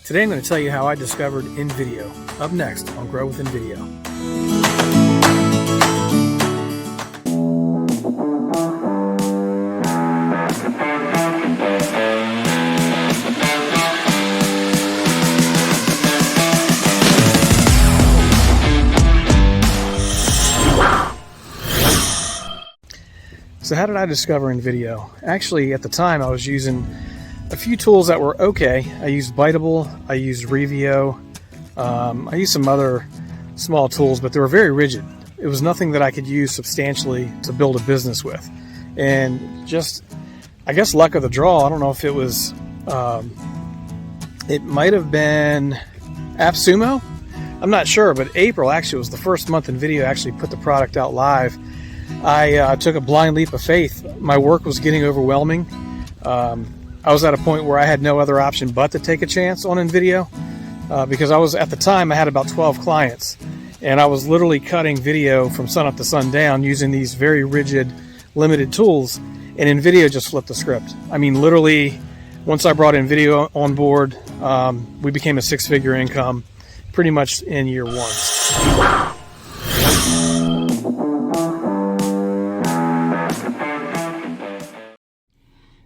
Today I'm going to tell you how I discovered InVideo. Up next on Grow with InVideo. So how did I discover InVideo? Actually, at the time I was using a few tools that were okay. I used Biteable, I used Revio, I used some other small tools, but they were very rigid. It was nothing that I could use substantially to build a business with. And just, I guess, luck of the draw. I don't know if it was, it might have been AppSumo. I'm not sure, but April actually was the first month InVideo actually put the product out live. I took a blind leap of faith. My work was getting overwhelming. I was at a point where I had no other option but to take a chance on InVideo because I was, at the time, I had about 12 clients, and I was literally cutting video from sun up to sundown using these very rigid, limited tools, and InVideo just flipped the script. I mean, literally, once I brought InVideo on board, we became a six-figure income pretty much in year one.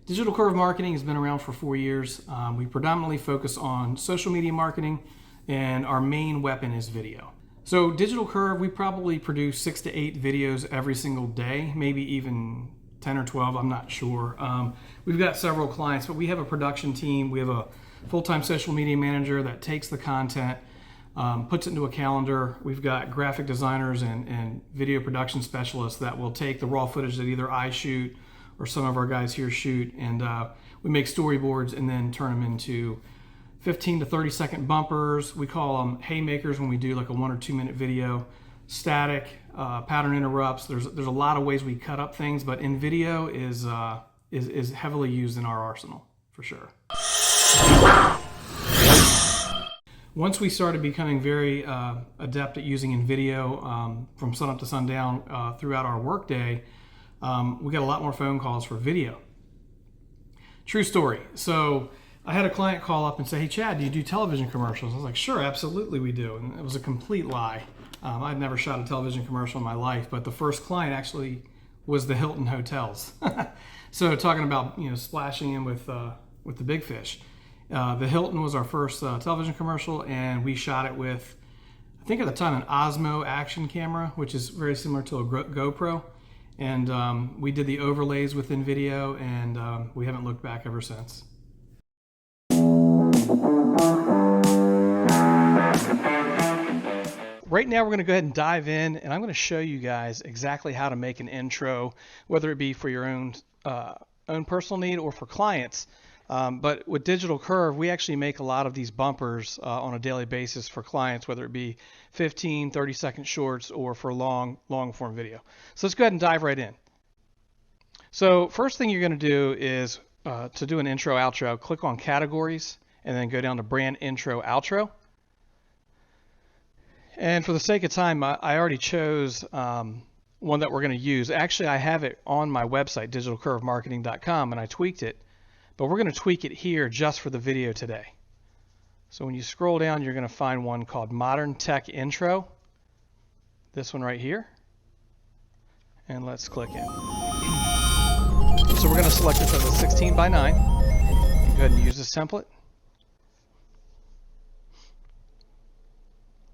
Digital Curve Marketing has been around for 4 years. We predominantly focus on social media marketing, and our main weapon is video. So Digital Curve, we probably produce 6 to 8 videos every single day, maybe even 10 or 12, I'm not sure. We've got several clients, but we have a production team. We have a full-time social media manager that takes the content, puts it into a calendar. We've got graphic designers and video production specialists that will take the raw footage that either I shoot or some of our guys here shoot, and we make storyboards and then turn them into 15 to 30 second bumpers. We call them haymakers when we do like a 1 or 2 minute video. Static, pattern interrupts. There's a lot of ways we cut up things, but InVideo is heavily used in our arsenal for sure. Once we started becoming very adept at using InVideo from sunup to sundown throughout our workday, we got a lot more phone calls for video. True story. So I had a client call up and say, "Hey Chad, do you do television commercials?" I was like, "Sure, absolutely we do." And it was a complete lie. I'd never shot a television commercial in my life, but the first client actually was the Hilton Hotels. So talking about, you know, splashing in with the big fish. The Hilton was our first television commercial, and we shot it with, I think at the time, an Osmo action camera, which is very similar to a GoPro. And we did the overlays with InVideo, and we haven't looked back ever since. Right now we're going to go ahead and dive in, and I'm going to show you guys exactly how to make an intro, whether it be for your own personal need or for clients. But with Digital Curve, we actually make a lot of these bumpers on a daily basis for clients, whether it be 15, 30-second shorts or for long form video. So let's go ahead and dive right in. So first thing you're going to do is to do an intro outro, click on categories and then go down to brand intro outro. And for the sake of time, I already chose one that we're going to use. Actually, I have it on my website, digitalcurvemarketing.com, and I tweaked it. But we're going to tweak it here just for the video today. So when you scroll down, you're going to find one called Modern Tech Intro. This one right here. And let's click in. So we're going to select this as a 16 by 9. Go ahead and use this template.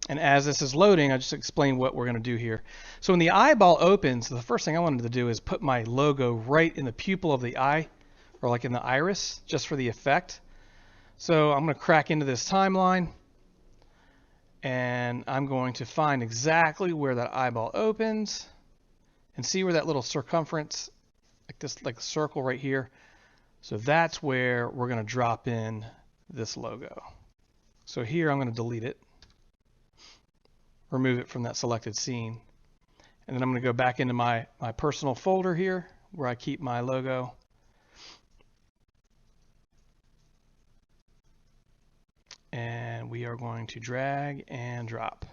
And as this is loading, I'll just explain what we're going to do here. So when the eyeball opens, the first thing I wanted to do is put my logo right in the pupil of the eye, or like in the iris, just for the effect. So I'm going to crack into this timeline, and I'm going to find exactly where that eyeball opens, and see where that little circumference, like this, like a circle right here. So that's where we're going to drop in this logo. So here I'm going to delete it, remove it from that selected scene, and then I'm going to go back into my personal folder here where I keep my logo. And we are going to drag and drop.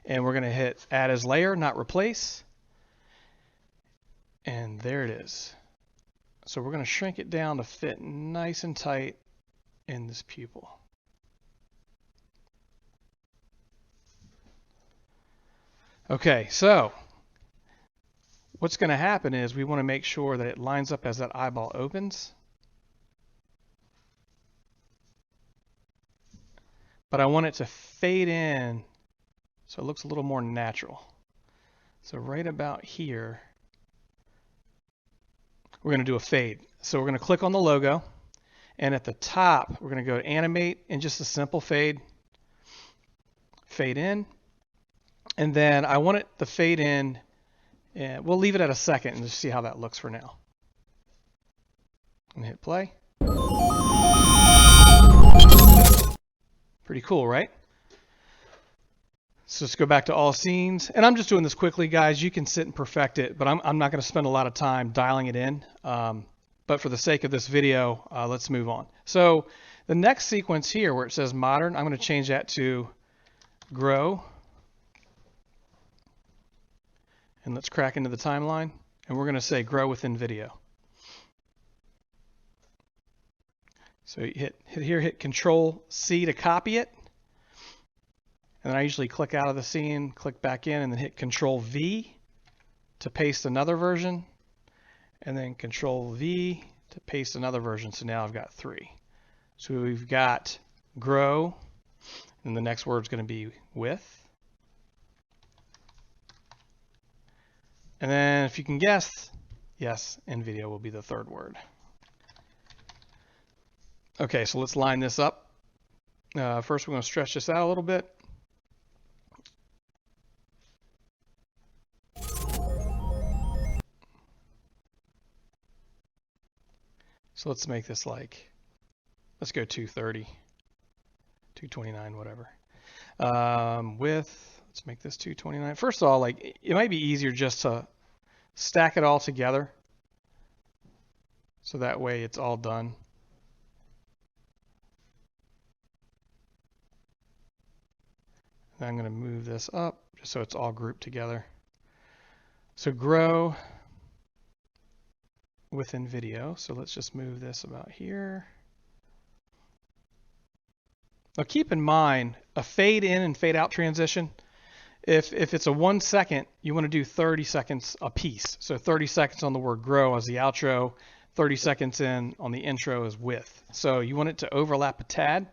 And we're going to hit add as layer, not replace. And there it is. So we're going to shrink it down to fit nice and tight in this pupil. Okay, so what's going to happen is we want to make sure that it lines up as that eyeball opens. But I want it to fade in so it looks a little more natural. So right about here, we're going to do a fade. So we're going to click on the logo, and at the top, we're going to go to animate and just a simple fade. Fade in. And then I want it to fade in, and we'll leave it at a second and just see how that looks for now. And hit play. Pretty cool, right? So let's go back to all scenes. And I'm just doing this quickly, guys. You can sit and perfect it, but I'm not going to spend a lot of time dialing it in. But for the sake of this video, let's move on. So the next sequence here where it says modern, I'm going to change that to grow. And let's crack into the timeline. And we're going to say grow within video. So you hit here, hit Control C to copy it. And then I usually click out of the scene, click back in, and then hit Control V to paste another version. And then Control V to paste another version. So now I've got 3. So we've got grow, and the next word's going to be with. And then if you can guess, yes, InVideo will be the third word. Okay, so let's line this up. First, we're going to stretch this out a little bit. So let's make this like, let's go 230, 229, whatever. Let's make this 229. First of all, like, it might be easier just to stack it all together. So that way it's all done. And I'm going to move this up just so it's all grouped together. So grow within video. So let's just move this about here. Now keep in mind a fade in and fade out transition. If it's a 1 second, you want to do 30 seconds a piece. So 30 seconds on the word grow as the outro, 30 seconds in on the intro as with. So you want it to overlap a tad.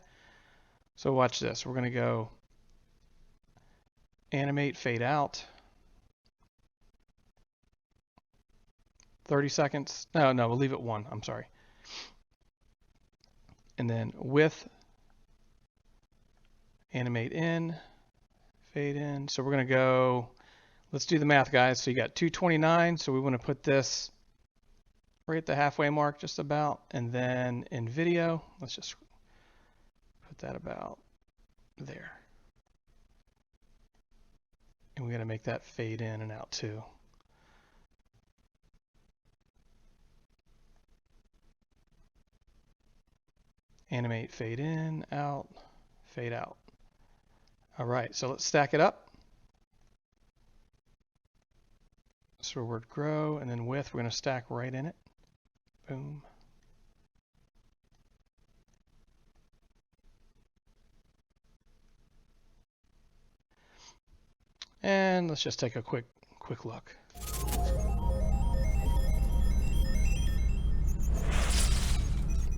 So watch this. We're going to go animate, fade out. 30 seconds. No, we'll leave it 1. I'm sorry. And then with, animate in, fade in. So we're going to go, let's do the math, guys. So you got 229. So we want to put this right at the halfway mark, just about. And then in video, let's just put that about there. And we got to make that fade in and out too. Animate, fade in, out, fade out. All right, so let's stack it up. So word grow, and then with, we're going to stack right in it. Boom. And let's just take a quick look.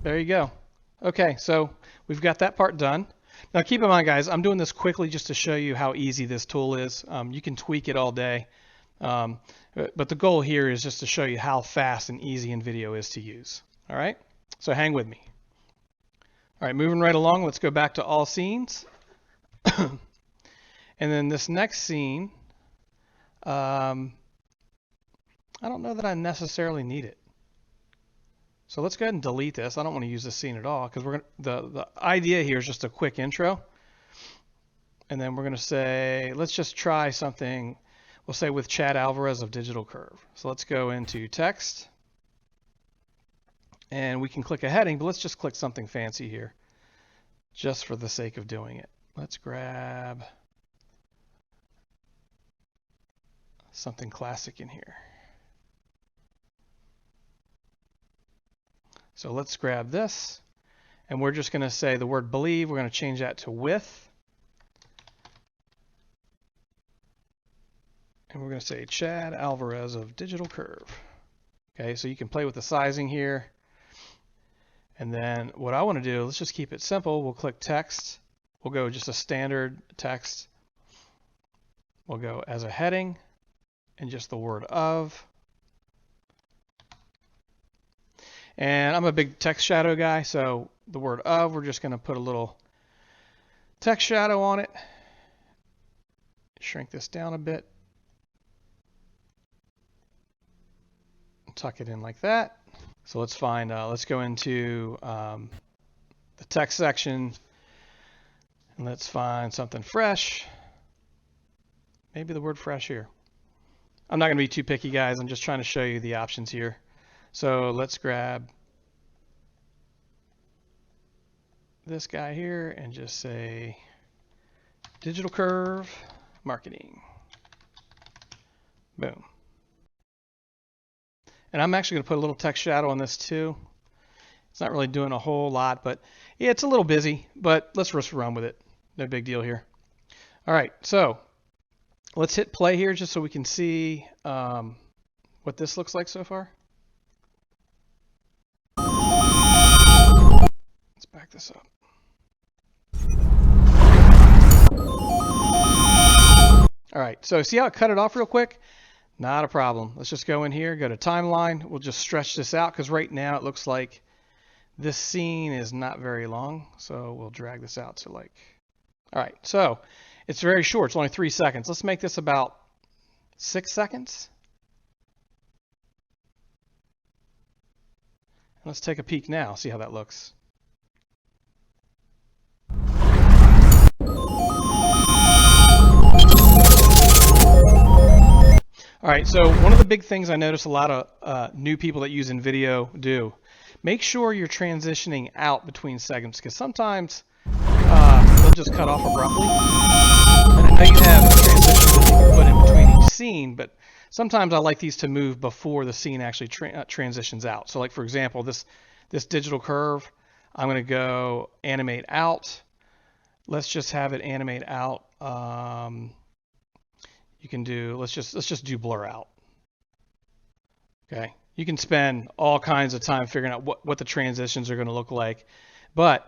There you go. Okay, so we've got that part done. Now keep in mind, guys, I'm doing this quickly just to show you how easy this tool is. You can tweak it all day, but the goal here is just to show you how fast and easy InVideo is to use. All right, so hang with me. All right, moving right along, let's go back to all scenes. And then this next scene, I don't know that I necessarily need it. So let's go ahead and delete this. I don't want to use this scene at all because the idea here is just a quick intro. And then we're going to say, let's just try something. We'll say with Chad Alvarez of Digital Curve. So let's go into text. And we can click a heading, but let's just click something fancy here just for the sake of doing it. Let's grab something classic in here. So let's grab this, and we're just going to say the word believe. We're going to change that to with. and we're going to say Chad Alvarez of Digital Curve. Okay, so you can play with the sizing here. And then what I want to do, let's just keep it simple. We'll click text. We'll go just a standard text. We'll go as a heading and just the word of. And I'm a big text shadow guy, so the word of, we're just going to put a little text shadow on it. Shrink this down a bit. Tuck it in like that. So let's find, let's go into the text section and let's find something fresh. Maybe the word fresh here. I'm not going to be too picky, guys. I'm just trying to show you the options here. So let's grab this guy here and just say Digital Curve Marketing. Boom. And I'm actually going to put a little text shadow on this too. It's not really doing a whole lot, but yeah, it's a little busy, but let's just run with it. No big deal here. All right, so let's hit play here just so we can see what this looks like so far. Let's back this up. All right, so see how it cut it off real quick? Not a problem. Let's just go in here, go to timeline. We'll just stretch this out because right now it looks like this scene is not very long. So we'll drag this out to like, all right, so it's very short. It's only 3 seconds. Let's make this about 6 seconds. Let's take a peek now, see how that looks. All right, so one of the big things I notice a lot of new people that use InVideo do, make sure you're transitioning out between segments because sometimes they'll just cut off abruptly. And I know you have transitions that you can put in between each scene, but sometimes I like these to move before the scene actually transitions out. So like for example, this digital curve, I'm going to go animate out. Let's just have it animate out. You can do, let's just do blur out. Okay, you can spend all kinds of time figuring out what the transitions are going to look like, but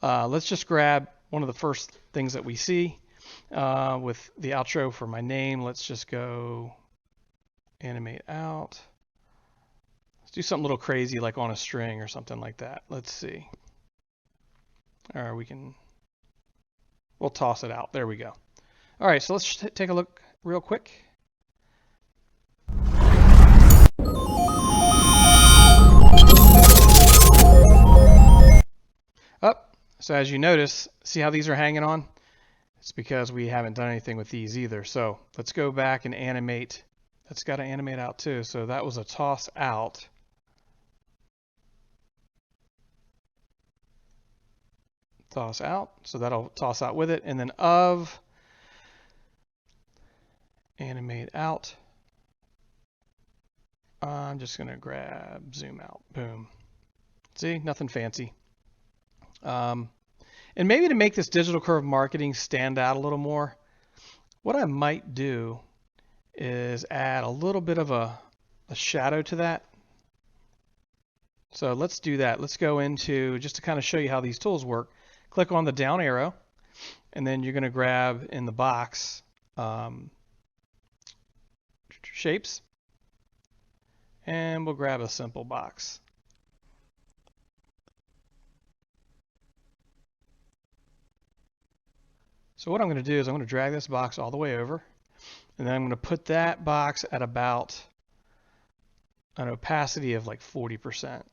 let's just grab one of the first things that we see with the outro for my name. Let's just go animate out. Let's do something a little crazy like on a string or something like that. Let's see. Or we'll toss it out. There we go. All right, so let's take a look real quick. Up. So as you notice, see how these are hanging on? It's because we haven't done anything with these either. So let's go back and animate. That's got to animate out too. So that was a toss out. Toss out. So that'll toss out with it. And then of. Animate out. I'm just going to grab zoom out. Boom. See, nothing fancy. And maybe to make this digital curve marketing stand out a little more, what I might do is add a little bit of a shadow to that. So let's do that. Let's go into, just to kind of show you how these tools work, click on the down arrow, and then you're going to grab in the box shapes, and we'll grab a simple box. So what I'm going to do is I'm going to drag this box all the way over, and then I'm going to put that box at about an opacity of like 40%.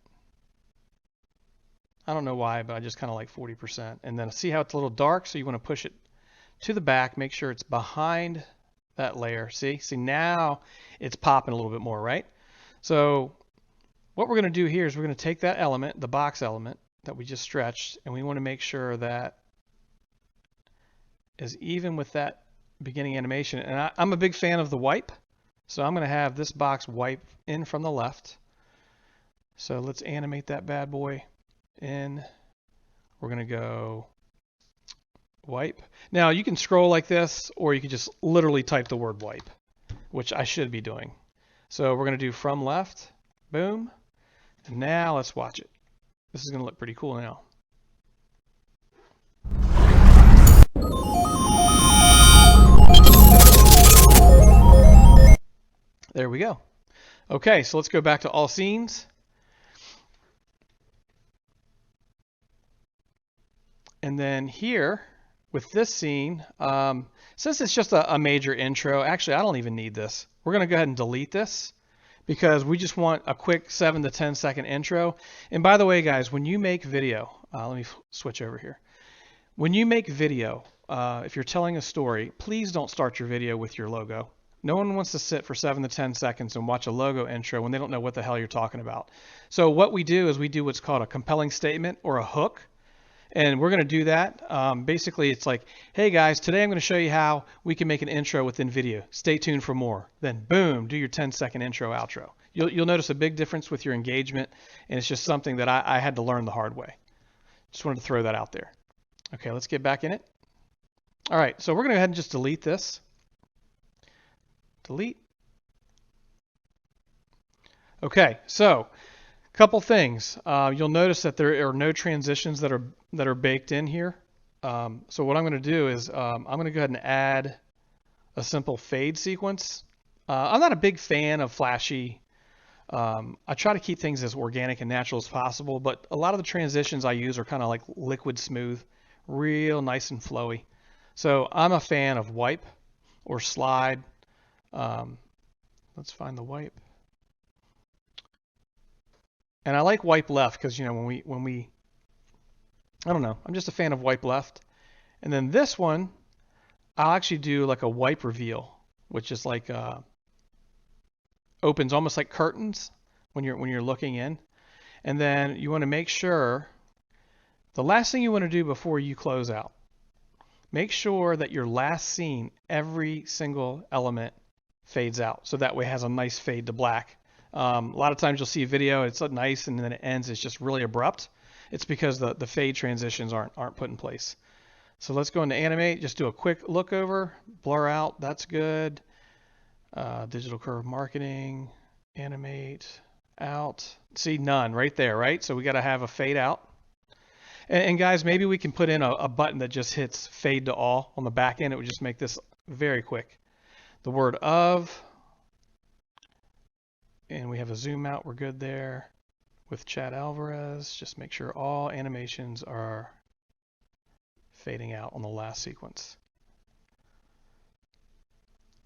I don't know why, but I just kind of like 40%. And then see how it's a little dark, so you want to push it to the back, make sure it's behind that layer. See now it's popping a little bit more, right? So what we're going to do here is we're going to take that element, the box element that we just stretched, and we want to make sure that is even with that beginning animation. And I'm a big fan of the wipe, so I'm going to have this box wipe in from the left. So let's animate that bad boy in. We're going to go wipe. Now you can scroll like this, or you can just literally type the word wipe. which I should be doing. So we're going to do from left, boom, and now let's watch it. This is going to look pretty cool now. There we go. Okay, so let's go back to all scenes. And then here, with this scene, since it's just a major intro, actually I don't even need this. We're going to go ahead and delete this because we just want a quick 7 to 10 second intro. And by the way, guys, when you make video, let me switch over here. When you make video, if you're telling a story, please don't start your video with your logo. No one wants to sit for 7 to 10 seconds and watch a logo intro when they don't know what the hell you're talking about. So what we do is we do what's called a compelling statement or a hook. And we're going to do that. Basically, it's like, hey guys, today I'm going to show you how we can make an intro with InVideo. Stay tuned for more. Then boom, do your 10-second intro outro. You'll notice a big difference with your engagement, and it's just something that I had to learn the hard way. Just wanted to throw that out there. Okay, let's get back in it. All right, so we're going to go ahead and just delete this. Delete. Okay, so a couple things. You'll notice that there are no transitions that are baked in here. So what I'm going to do is I'm going to go ahead and add a simple fade sequence. I'm not a big fan of flashy. I try to keep things as organic and natural as possible, but a lot of the transitions I use are kind of like liquid smooth, real nice and flowy. So I'm a fan of wipe or slide. Let's find the wipe. And I like wipe left because, you know, when we I don't know, I'm just a fan of wipe left. And then this one, I'll actually do like a wipe reveal, which is like opens almost like curtains when you're looking in. And then you want to make sure, the last thing you want to do before you close out, make sure that your last scene, every single element fades out. So that way it has a nice fade to black. A lot of times you'll see a video, it's nice, and then it ends, it's just really abrupt. It's because the fade transitions aren't put in place. So let's go into animate, just do a quick look over, blur out, that's good. Digital curve marketing, animate, out. See, none right there, right? So we got to have a fade out. And guys, maybe we can put in a button that just hits fade to all on the back end. It would just make this very quick. The word of, and we have a zoom out, we're good there. With Chad Alvarez, just make sure all animations are fading out on the last sequence.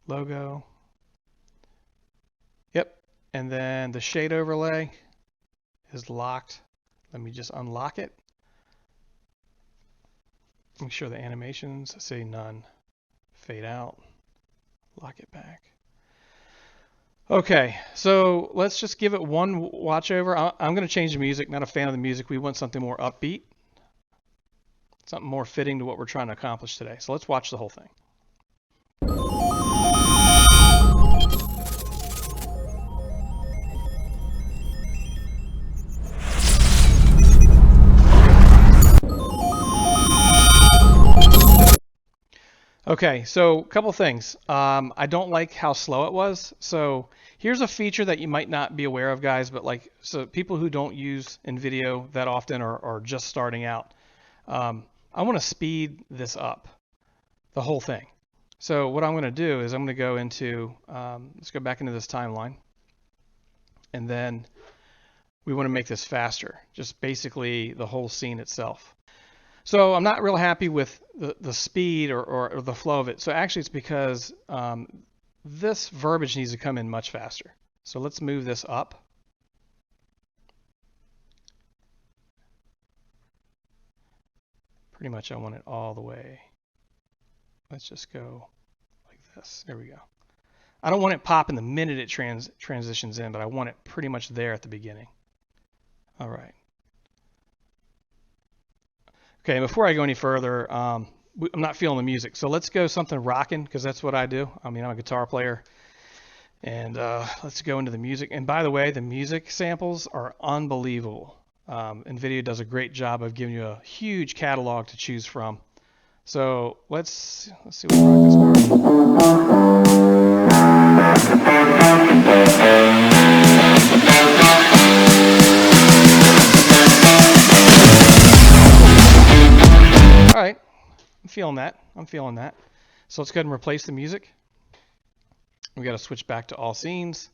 Logo. Yep, and then the shade overlay is locked. Let me just unlock it. Make sure the animations say none. Fade out. Lock it back. Okay, so let's just give it one watch over. I'm going to change the music. Not a fan of the music. We want something more upbeat, something more fitting to what we're trying to accomplish today. So let's watch the whole thing. Okay, so a couple things. I don't like how slow it was. So here's a feature that you might not be aware of, guys, but so people who don't use InVideo that often or are just starting out, I want to speed this up, the whole thing. So what I'm going to do is I'm going to go into, let's go back into this timeline, and then we want to make this faster, just basically the whole scene itself. So I'm not real happy with the speed or the flow of it. So actually it's because this verbiage needs to come in much faster. So let's move this up. Pretty much I want it all the way. Let's just go like this. There we go. I don't want it popping the minute it transitions in, but I want it pretty much there at the beginning. All right. Okay, before I go any further, I'm not feeling the music, so let's go something rocking, because that's what I do. I mean, I'm a guitar player, and let's go into the music. And by the way, the music samples are unbelievable. InVideo does a great job of giving you a huge catalog to choose from. So let's see what rock this part. All right, I'm feeling that. I'm feeling that. So let's go ahead and replace the music. We got to switch back to all scenes.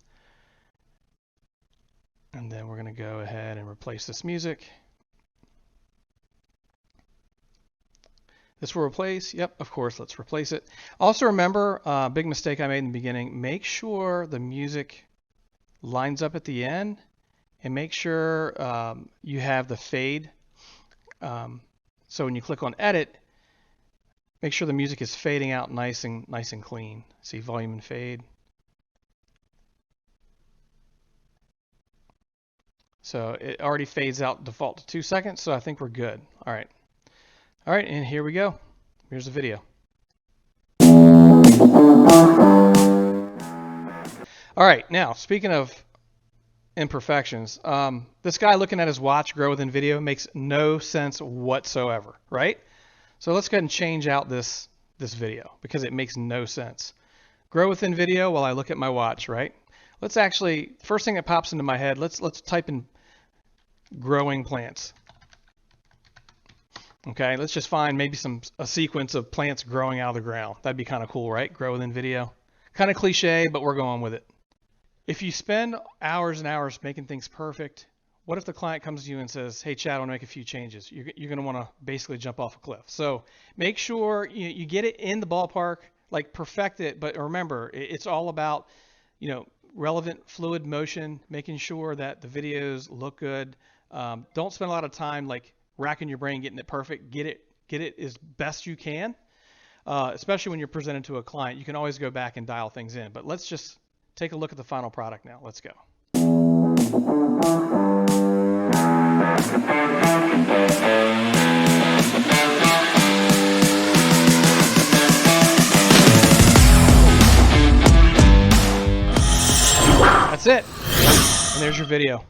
And then we're going to go ahead and replace this music. This will replace. Yep, of course, let's replace it. Also remember, big mistake I made in the beginning, make sure the music lines up at the end, and make sure you have the fade. So when you click on edit, make sure the music is fading out nice and clean. See, volume and fade. So it already fades out default to 2 seconds, so I think we're good. All right, and here we go. Here's the video. All right, now speaking of imperfections, this guy looking at his watch grow with InVideo makes no sense whatsoever, right? So let's go ahead and change out this video because it makes no sense. Grow with InVideo while I look at my watch, right? Let's actually, first thing that pops into my head, let's type in growing plants. Okay, let's just find maybe a sequence of plants growing out of the ground. That'd be kind of cool, right? Grow with InVideo. Kind of cliche, but we're going with it. If you spend hours and hours making things perfect, what if the client comes to you and says, hey, Chad, I want to make a few changes? You're going to want to basically jump off a cliff. So make sure you get it in the ballpark, like perfect it. But remember, it's all about, relevant fluid motion, making sure that the videos look good. Don't spend a lot of time like racking your brain getting it perfect. Get it as best you can, especially when you're presented to a client. You can always go back and dial things in. But let's just take a look at the final product now. Let's go. That's it. And there's your video.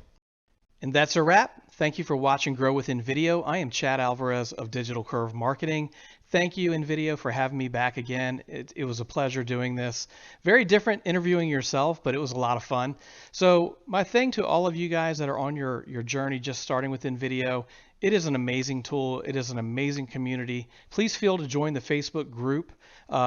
And that's a wrap. Thank you for watching Grow with InVideo. I am Chad Alvarez of Digital Curve Marketing. Thank you, InVideo, for having me back again. It was a pleasure doing this. Very different interviewing yourself, but it was a lot of fun. So my thing to all of you guys that are on your journey just starting with InVideo, it is an amazing tool. It is an amazing community. Please feel to join the Facebook group.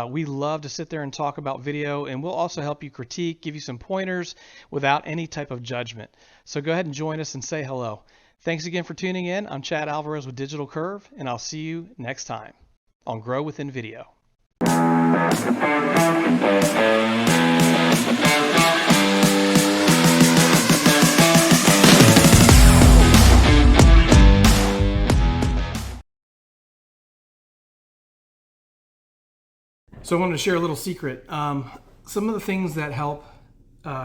We love to sit there and talk about video, and we'll also help you critique, give you some pointers without any type of judgment. So go ahead and join us and say hello. Thanks again for tuning in. I'm Chad Alvarez with Digital Curve, and I'll see you next time on Grow with InVideo. So I wanted to share a little secret. Some of the things that help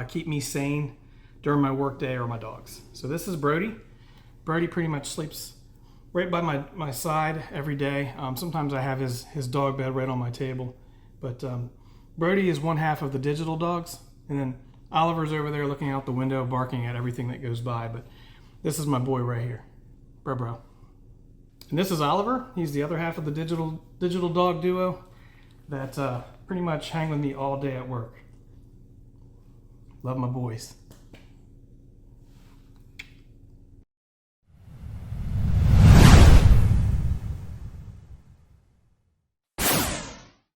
keep me sane during my workday are my dogs. So this is Brody. Brody pretty much sleeps right by my side every day. Sometimes I have his dog bed right on my table. But Brody is one half of the digital dogs. And then Oliver's over there looking out the window, barking at everything that goes by. But this is my boy right here, bro. And this is Oliver. He's the other half of the digital dog duo that pretty much hang with me all day at work. Love my boys.